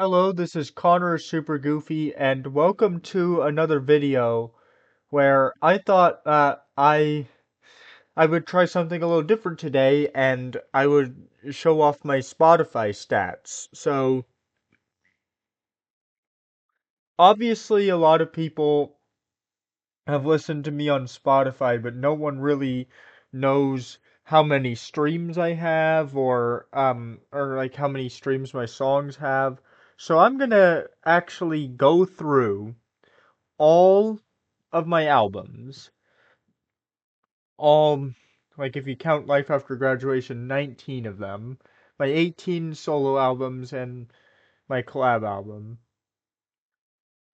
Hello, this is Connor Super Goofy, and welcome to another video where I thought I would try something a little different today, and I would show off my Spotify stats. So obviously, a lot of people have listened to me on Spotify, but no one really knows how many streams I have, or like how many streams my songs have. So I'm gonna actually go through all of my albums, all, like if you count Life After Graduation, 19 of them, my 18 solo albums, and my collab album,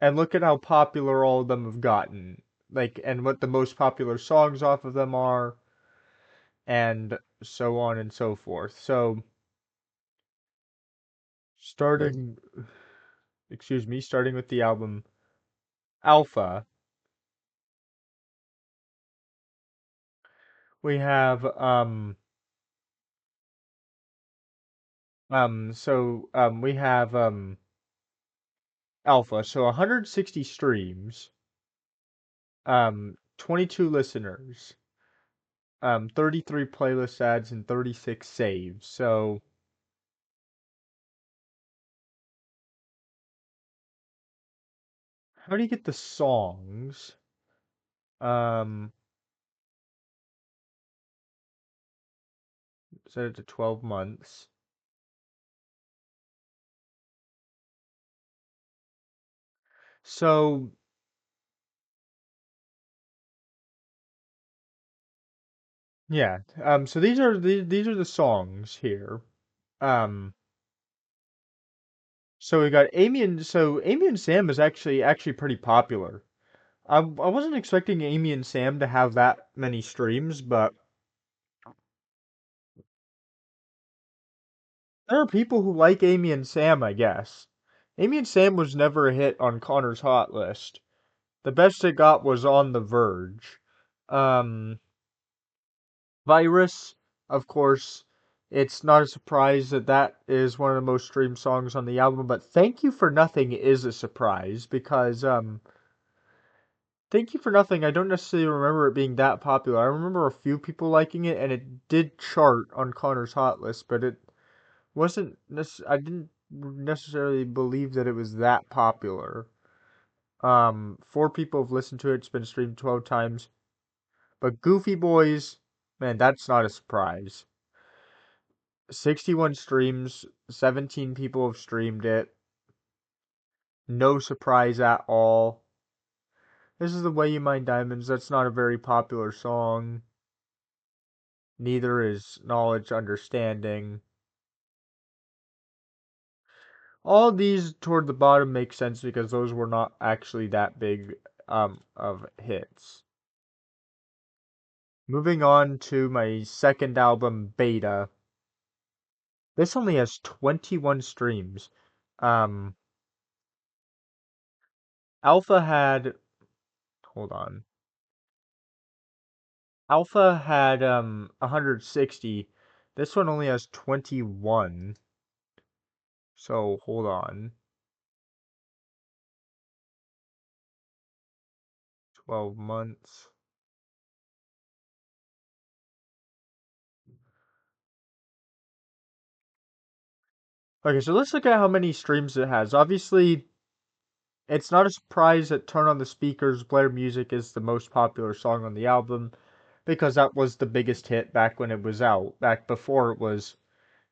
and look at how popular all of them have gotten, like, and what the most popular songs off of them are, and so on and so forth. So, starting, starting with the album Alpha, we have, we have, Alpha, so 160 streams, 22 listeners, 33 playlist ads, and 36 saves. So how do you get the songs? Um, Set it to 12 months. So yeah, so these are the songs here. Um, so we got Amy and Sam is actually pretty popular. I wasn't expecting Amy and Sam to have that many streams, but there are people who like Amy and Sam, I guess. Amy and Sam was never a hit on Connor's hot list. The best it got was On the Verge. Um, Virus, of course, it's not a surprise that that is one of the most streamed songs on the album, but Thank You for Nothing is a surprise because Thank You for Nothing, I don't necessarily remember it being that popular. I remember a few people liking it and it did chart on Connor's hot list, but it I didn't necessarily believe that it was that popular. Four people have listened to it. It's been streamed 12 times. But Goofy Boys, man, that's not a surprise. 61 streams, 17 people have streamed it. No surprise at all. This is The Way You Mine Diamonds. That's not a very popular song. Neither is Knowledge Understanding. All these toward the bottom make sense because those were not actually that big of hits. Moving on to my second album, Beta. This only has 21 streams. Um, Alpha had, hold on. Alpha had 160. This one only has 21. So hold on. 12 months. Okay, so let's look at how many streams it has. Obviously, it's not a surprise that Turn on the Speakers, Blair Music is the most popular song on the album because that was the biggest hit back when it was out, back before it was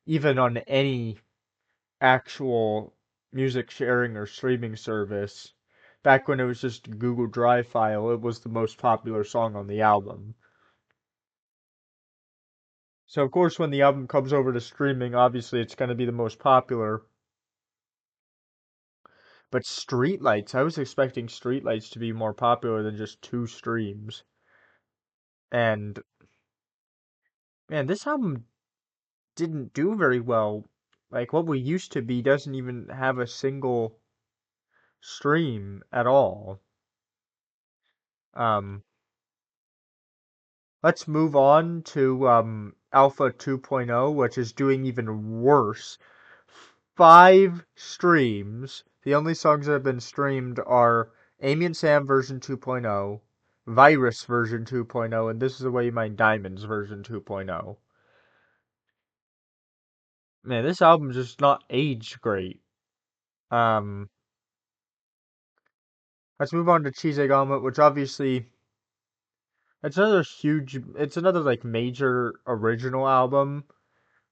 even on any actual music sharing or streaming service. Back when it was just a Google Drive file, it was the most popular song on the album. So, of course, when the album comes over to streaming, obviously it's going to be the most popular. But Streetlights, I was expecting Streetlights to be more popular than just two streams. And man, this album didn't do very well. Like what we used to be doesn't even have a single stream at all. Um, let's move on to Alpha 2.0, which is doing even worse. 5 streams. The only songs that have been streamed are Amy and Sam version 2.0, Virus version 2.0, and This Is the Way You Mine Diamonds version 2.0. Man, this album just not aged great. Um, let's move on to Cheese Egg Omelet, which obviously it's another like major original album,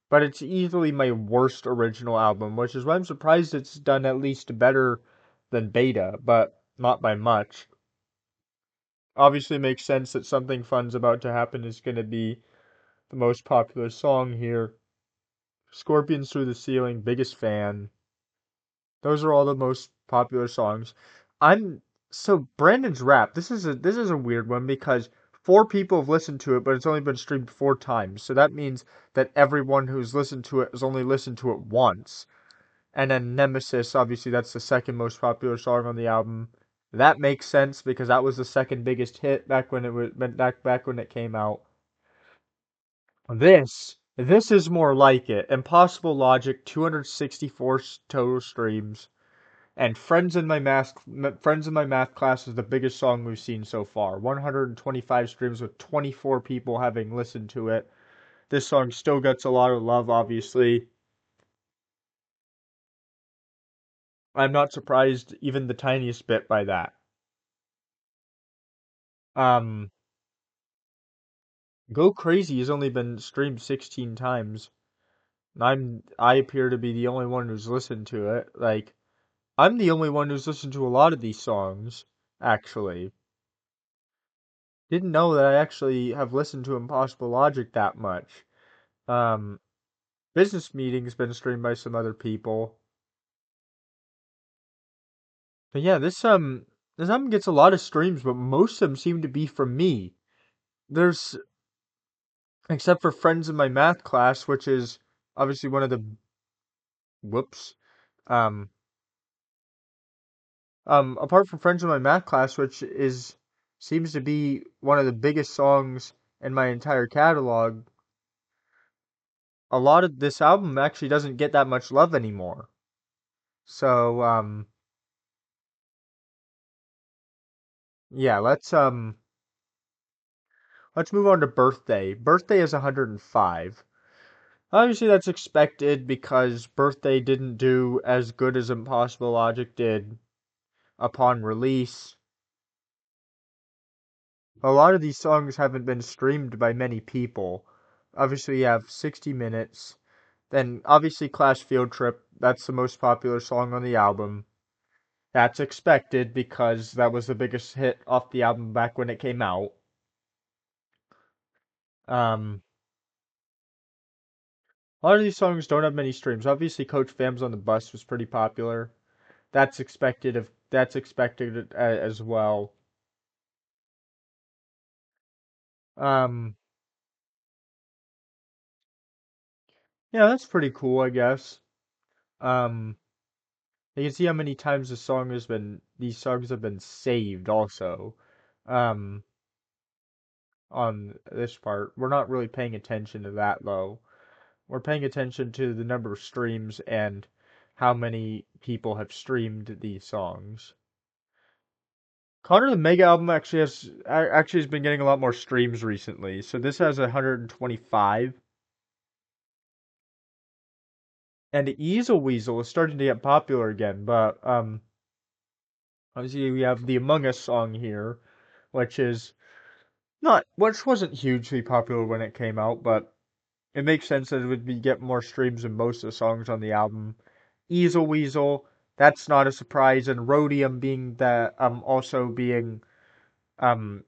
but it's easily my worst original album, which is why I'm surprised it's done at least better than Beta, but not by much. Obviously makes sense that Something Fun's About to Happen is going to be the most popular song here. Scorpions Through the Ceiling, biggest fan. Those are all the most popular songs. I'm so Brandon's Rap. This is a weird one because 4 people have listened to it, but it's only been streamed 4 times. So that means that everyone who's listened to it has only listened to it once. And then Nemesis, obviously that's the second most popular song on the album. That makes sense because that was the second biggest hit back when it was back when it came out. This is more like it. Impossible Logic, 264 total streams, and Friends in My Math Class is the biggest song we've seen so far. 125 streams with 24 people having listened to it. This song still gets a lot of love, obviously. I'm not surprised even the tiniest bit by that. Um, Go Crazy has only been streamed 16 times. I appear to be the only one who's listened to it. Like, I'm the only one who's listened to a lot of these songs, actually. Didn't know that I actually have listened to Impossible Logic that much. Um, Business Meeting's been streamed by some other people. But yeah, this album gets a lot of streams, but most of them seem to be from me. There's except for Friends in My Math Class, which is obviously one of the whoops. Um, apart from Friends in My Math Class, which is seems to be one of the biggest songs in my entire catalog, a lot of this album actually doesn't get that much love anymore. So, yeah, let's move on to Birthday. Birthday is 105. Obviously, that's expected because Birthday didn't do as good as Impossible Logic did upon release. A lot of these songs haven't been streamed by many people. Obviously, you have 60 Minutes. Then, obviously, Class Field Trip. That's the most popular song on the album. That's expected because that was the biggest hit off the album back when it came out. Um, a lot of these songs don't have many streams. Obviously, Coach Fam's on the Bus was pretty popular. That's expected as well. Um, yeah, that's pretty cool, I guess. Um, you can see how many times these songs have been saved also. Um, on this part, we're not really paying attention to that though. We're paying attention to the number of streams and how many people have streamed these songs. Connor the Mega album actually has been getting a lot more streams recently. So this has 125. And Easel Weasel is starting to get popular again, but obviously we have the Among Us song here, which is not which wasn't hugely popular when it came out, but it makes sense that it would get more streams than most of the songs on the album. Easel Weasel, that's not a surprise, and Rhodium being the also being um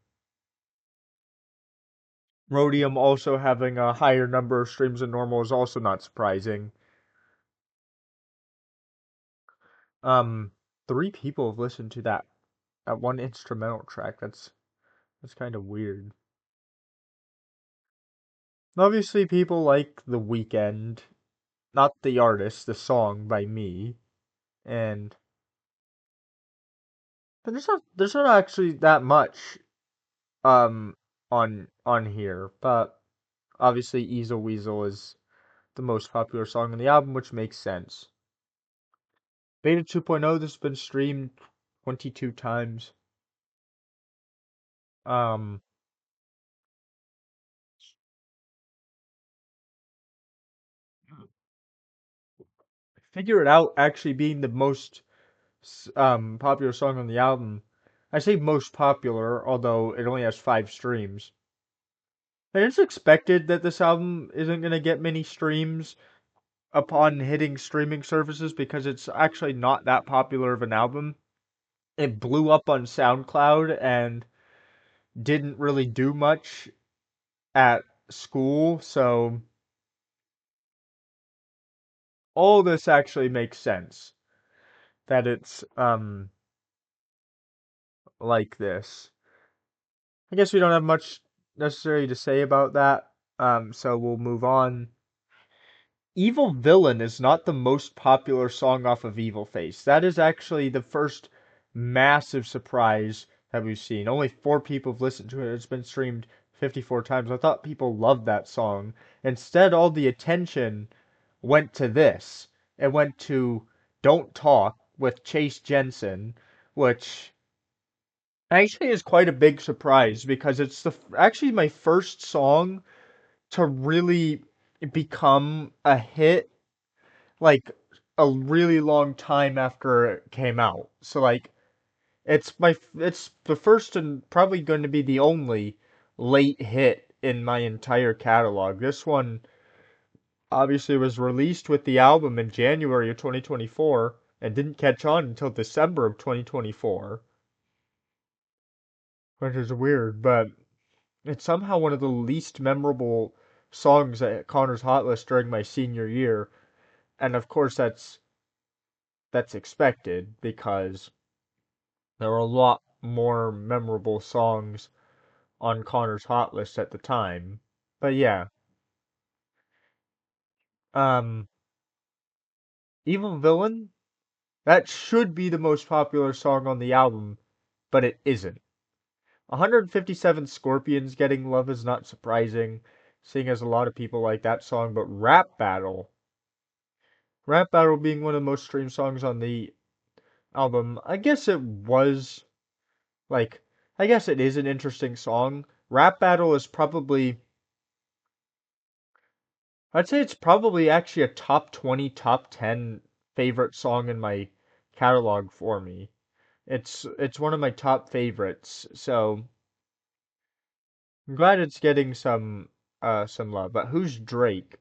Rhodium also having a higher number of streams than normal is also not surprising. Um, 3 people have listened to that one instrumental track. That's kind of weird. Obviously, people like The Weeknd, not the artist, the song by me, and but there's not actually that much um on here, but obviously Easel Weasel is the most popular song on the album, which makes sense. Beta 2.0, this has been streamed 22 times. Um, Figure It Out actually being the most popular song on the album. I say most popular, although it only has 5 streams. And it's expected that this album isn't going to get many streams upon hitting streaming services because it's actually not that popular of an album. It blew up on SoundCloud and didn't really do much at school, so all this actually makes sense that it's like this. I guess we don't have much necessary to say about that. So we'll move on. Evil Villain is not the most popular song off of Evil Face. That is actually the first massive surprise that we've seen. Only 4 people have listened to it. It's been streamed 54 times. I thought people loved that song. Instead, all the attention went to this. It went to Don't Talk with Chase Jensen, which actually is quite a big surprise because it's actually my first song to really become a hit like a really long time after it came out. So like it's the first and probably going to be the only late hit in my entire catalog. This one obviously was released with the album in January of 2024 and didn't catch on until December of 2024, which is weird, but it's somehow one of the least memorable songs at Connor's Hot List during my senior year. And of course that's expected because there were a lot more memorable songs on Connor's Hot List at the time. But yeah, um, Evil Villain, that should be the most popular song on the album, but it isn't. 157 Scorpions getting love is not surprising, seeing as a lot of people like that song, but Rap Battle being one of the most streamed songs on the album, I guess it was, like, I guess it is an interesting song. Rap Battle is probably I'd say it's probably actually a top 20, top 10 favorite song in my catalog for me. It's one of my top favorites, so I'm glad it's getting some love. But who's Drake?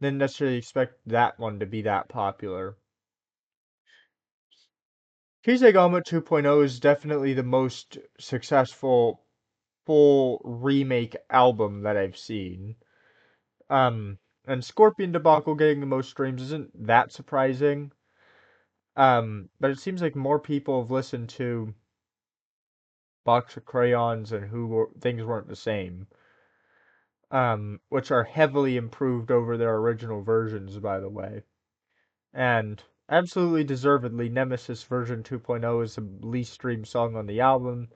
Didn't necessarily expect that one to be that popular. Kisegama 2.0 is definitely the most successful full remake album that I've seen. And Scorpion Debacle getting the most streams isn't that surprising. But it seems like more people have listened to Box of Crayons and Things Weren't the Same, which are heavily improved over their original versions, by the way. And absolutely deservedly, Nemesis version 2.0 is the least streamed song on the album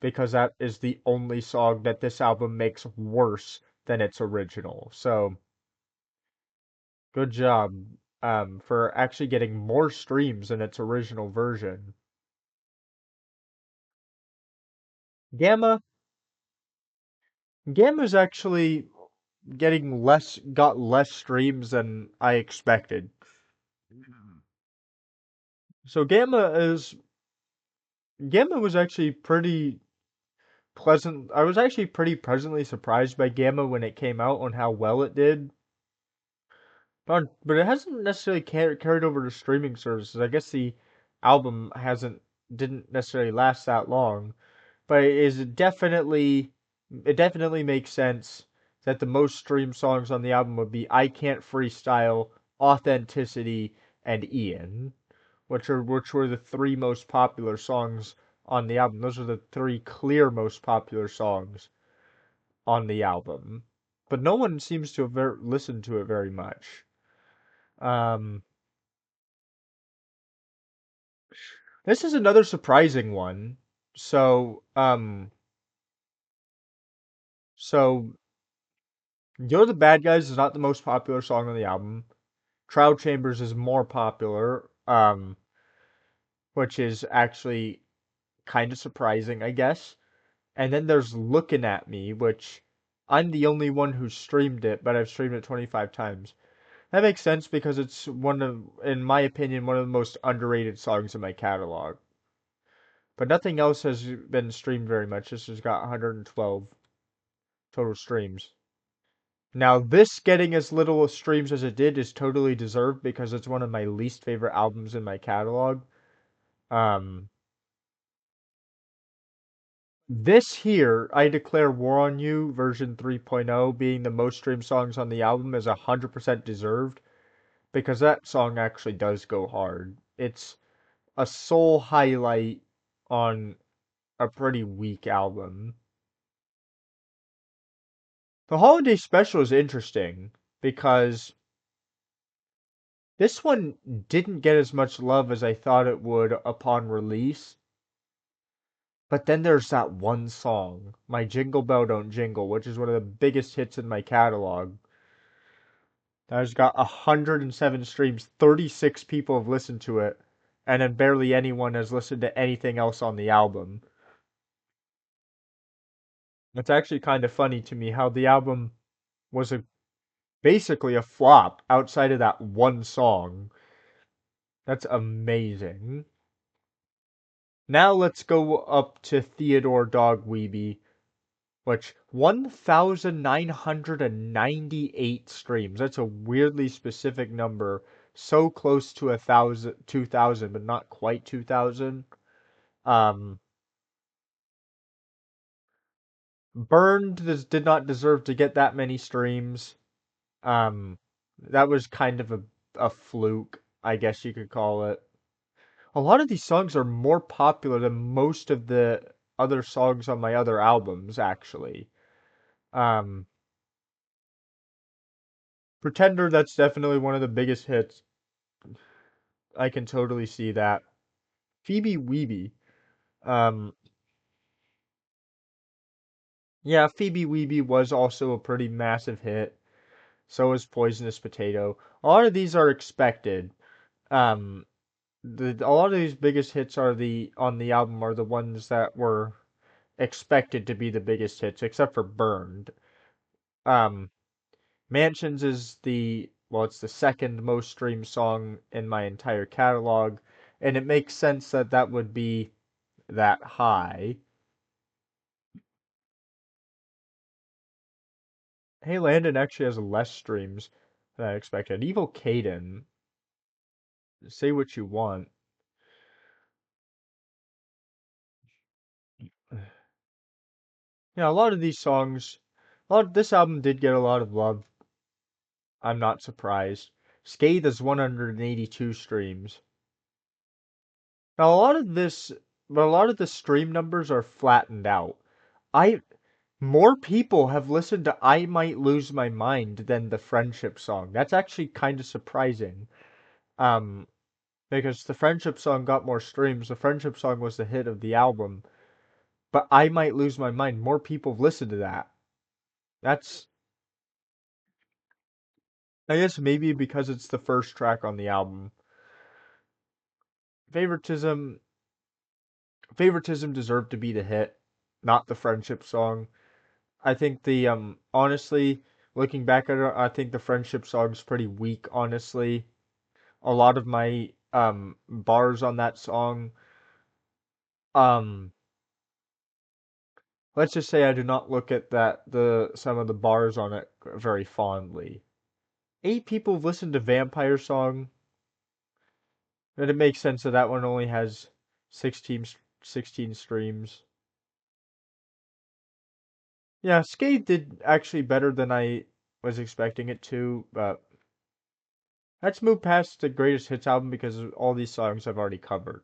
because that is the only song that this album makes worse than its original. So, good job for actually getting more streams than its original version. Gamma Gamma's actually got less streams than I expected. So Gamma was actually pretty pleasant. I was actually pretty pleasantly surprised by Gamma when it came out on how well it did. But it hasn't necessarily carried over to streaming services. I guess the album hasn't didn't necessarily last that long. But it definitely makes sense that the most streamed songs on the album would be I Can't Freestyle, Authenticity, and Ian, which were the 3 most popular songs on the album. Those are the 3 clear most popular songs on the album. But no one seems to have listened to it very much. Um, this is another surprising one. So, so You're the Bad Guys is not the most popular song on the album. Trial Chambers is more popular, which is actually kind of surprising, I guess. And then there's Looking at Me, which I'm the only one who streamed it, but I've streamed it 25 times. That makes sense because it's one of, in my opinion, one of the most underrated songs in my catalog. But nothing else has been streamed very much. This has got 112 total streams. Now, this getting as little streams as it did is totally deserved because it's one of my least favorite albums in my catalog. Um, this here, I Declare War on You, version 3.0, being the most streamed songs on the album is 100% deserved because that song actually does go hard. It's a soul highlight on a pretty weak album. The holiday special is interesting because this one didn't get as much love as I thought it would upon release. But then there's that one song, My Jingle Bell Don't Jingle, which is one of the biggest hits in my catalog. That has got 107 streams, 36 people have listened to it, and then barely anyone has listened to anything else on the album. It's actually kind of funny to me how the album was basically a flop outside of that one song. That's amazing. Now let's go up to Theodore Dog Weeby, which 1,998 streams. That's a weirdly specific number. So close to 2,000, but not quite 2,000. Um, Burned did not deserve to get that many streams. Um, that was kind of a fluke, I guess you could call it. A lot of these songs are more popular than most of the other songs on my other albums, actually. Um, Pretender, that's definitely one of the biggest hits. I can totally see that. Phoebe Weeby. Um, yeah, Phoebe Weeby was also a pretty massive hit. So is Poisonous Potato. A lot of these are expected. Um, a lot of these biggest hits are the on the album are the ones that were expected to be the biggest hits, except for Burned. Um, Mansions is it's the second most streamed song in my entire catalog, and it makes sense that that would be that high. Hey Landon actually has less streams than I expected. Evil Caden, say what you want. Yeah, a lot of these songs, this album did get a lot of love. I'm not surprised. Scathe has 182 streams. Now a lot of the stream numbers are flattened out. I More people have listened to I Might Lose My Mind than the Friendship song. That's actually kind of surprising. Um, because the Friendship song got more streams. The Friendship song was the hit of the album. But I Might Lose My Mind, more people have listened to that. That's, I guess maybe because it's the first track on the album. Favoritism, Favoritism deserved to be the hit, not the Friendship song. I think honestly, looking back at it, I think the Friendship song's pretty weak, honestly. A lot of my bars on that song, um let's just say I do not look at that the some of the bars on it very fondly. 8 people have listened to Vampire Song, and it makes sense that that one only has 16 streams. Yeah, Skate did actually better than I was expecting it to, but let's move past the greatest hits album because all these songs I've already covered.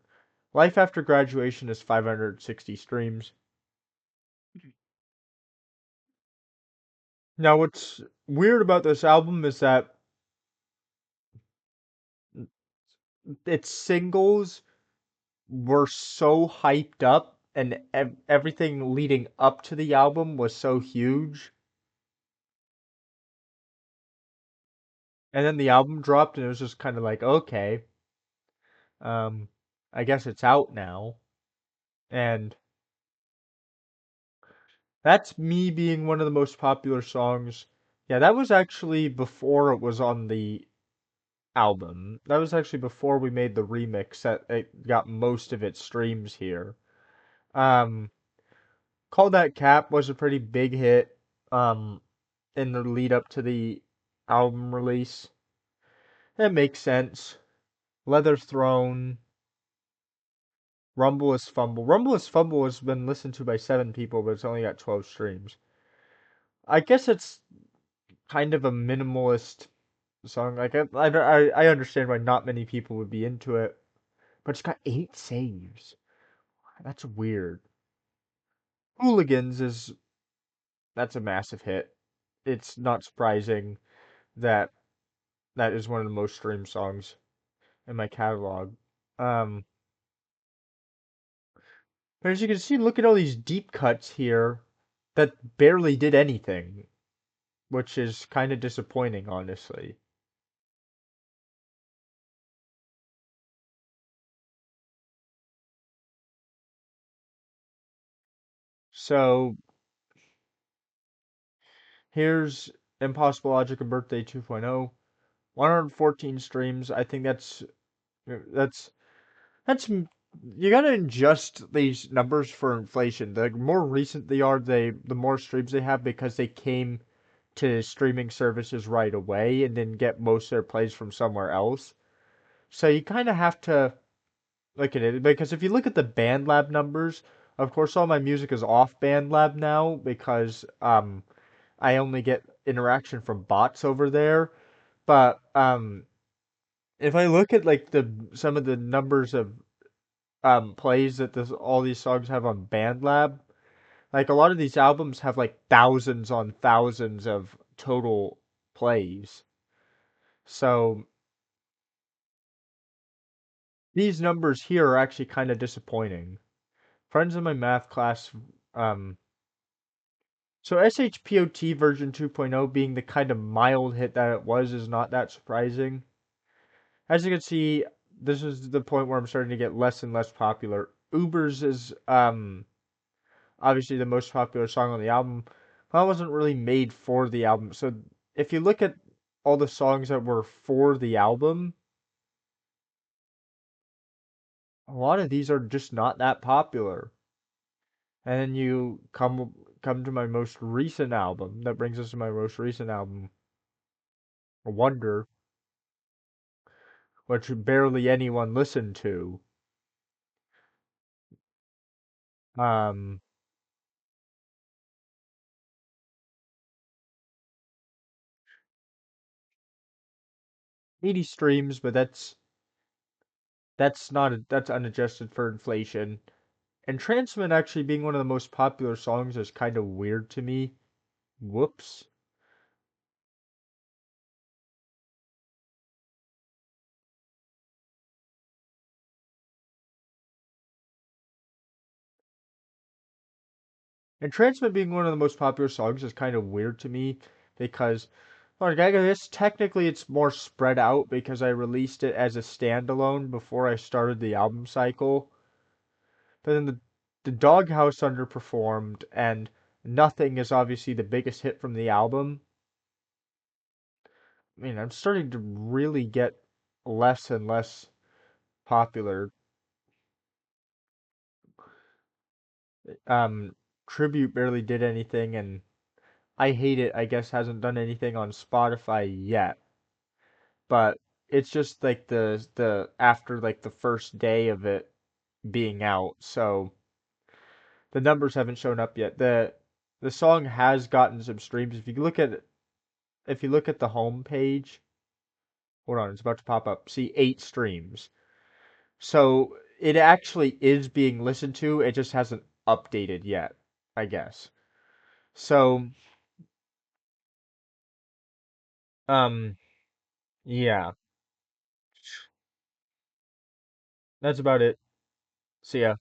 Life After Graduation is 560 streams. Now, what's weird about this album is that its singles were so hyped up and everything leading up to the album was so huge. And then the album dropped, and it was just kind of like, okay, um, I guess it's out now. And that's Me being one of the most popular songs. Yeah, that was actually before it was on the album. That was actually before we made the remix that it got most of its streams here. Um, Call That Cap was a pretty big hit in the lead up to the album release. It makes sense. Leather Throne, Rumble is Fumble. Rumble is Fumble has been listened to by 7 people, but it's only got 12 streams. I guess it's kind of a minimalist song. Like I understand why not many people would be into it, but it's got 8 saves. That's weird. Hooligans is that's a massive hit. It's not surprising that that is one of the most streamed songs in my catalog. Um, but as you can see, look at all these deep cuts here that barely did anything, which is kind of disappointing, honestly. So here's Impossible Logic and Birthday 2.0. 114 streams. I think that's that's you gotta adjust these numbers for inflation. The more recent they are, the more streams they have because they came to streaming services right away and didn't get most of their plays from somewhere else. So you kind of have to look at it because if you look at the BandLab numbers, of course all my music is off BandLab now because I only get interaction from bots over there. But if I look at like the some of the numbers of plays that this all these songs have on BandLab, like a lot of these albums have like thousands on thousands of total plays. So these numbers here are actually kind of disappointing. Friends in my math class, um, so SHPOT version 2.0 being the kind of mild hit that it was is not that surprising. As you can see, this is the point where I'm starting to get less and less popular. Ubers is obviously the most popular song on the album. That wasn't really made for the album. So if you look at all the songs that were for the album, a lot of these are just not that popular. And then you come to my most recent album. That brings us to my most recent album, Wonder, which barely anyone listened to. Um, 80 streams, but that's unadjusted for inflation. And Transmit actually being one of the most popular songs is kind of weird to me. Whoops. And Transmit being one of the most popular songs is kind of weird to me because, like, I guess technically it's more spread out because I released it as a standalone before I started the album cycle. But then the Doghouse underperformed, and Nothing is obviously the biggest hit from the album. I mean, I'm starting to really get less and less popular. Um, Tribute barely did anything, and I Hate It, I guess, hasn't done anything on Spotify yet. But it's just like the after like the first day of it being out, so the numbers haven't shown up yet. The song has gotten some streams. If you look at the home page, hold on, it's about to pop up. See 8 streams. So it actually is being listened to. It just hasn't updated yet, I guess. So, um, yeah, that's about it. See ya.